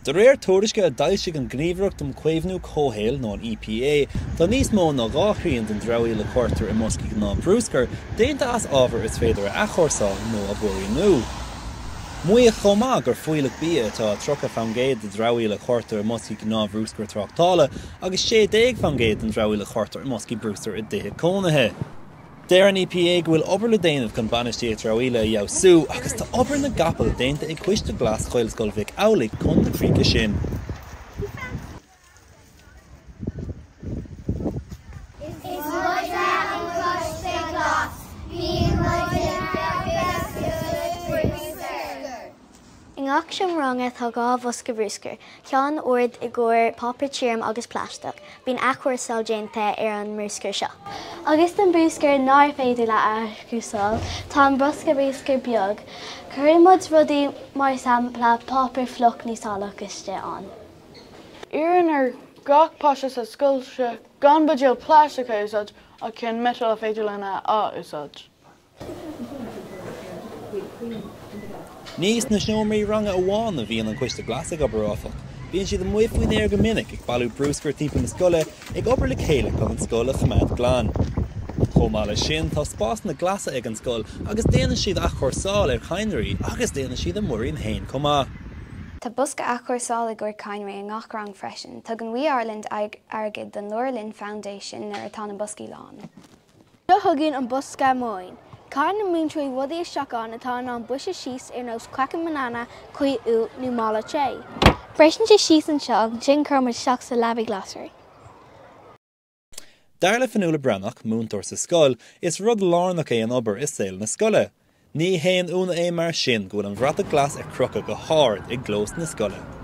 De réir tuairisce a doilsithe an gníomhaireacht dom cuimhnú cóhéal nó an EPA, tá níos mó ná gáithríonn den dramhaíl a chuirtear I mboscaí ná bruscair, déanta as ábhar is féidir a athchúrsáil nó a bhuaí. Mu a chomá gur fuileach bia tá trocha fangéad de dramhaíl a chuirtear I mboscaí ná bruscair tráchtála agus 60 fangéad den dramhaíl a chuirtear I mboscaí bruscair I dtithe cónaithe. Déir an EPA go bhfuil obair le déanamh chun banistíocht dramhaíle a dheabhsú agus tá obair na gapal déanta I coiste Glas Gaelscoil Mhic Amhlaigh chun na críocha sin. Ngach sem ranga tá gá bhosca bruscair, ceann ord I gcóir papur tírim agus pláisteach, bín athchúrsáil déanta an bruscair seo. Agus an bruscair ná féidir le athchúrsáil, tá an brusca bruscair beag, chuir muid rudaí mar sampla papur floch níos agus an. Iarn gach páiste sa scoilse gan budéal pláisteacha úsáid a cén metal a féidir lena á úsáid. Níos na sneomraí ranga amháin a bhíonn an coiste Glas ag obair áfach. Bíonn siad an muoimhfuoin éir go minic ag bailú bruscair timpeall na scoile ag obair le chéile gan an scoile chomad glán. Chomá le sin tá spás na glasa ag an scoil agus déanann siad athchúrsáil ar chainrií agus déanann siad an muirín hain chomá. Tá bosca athchúrsáil ag gcóir chainrií an ngach rang freisin, tá an Wee Ireland ag airgid den Lorlin Foundation ar atá na mboscaí lán. Go thugann an bosca móin. Cair na múntúí rudaí isteachán atá an buise síos ar nós cuacan manana chuí ú nó mála ché. Breisin sé síos an seo sin chumar seach sa labhí glasir. Dar le fanúla breannach múntóir sa scoil is rud lárnach é an obair is saoil na scoile. Ní héan úna é mar sin go bhfuil an bhreata Glas ar crocha go háirt ag glós na scoile.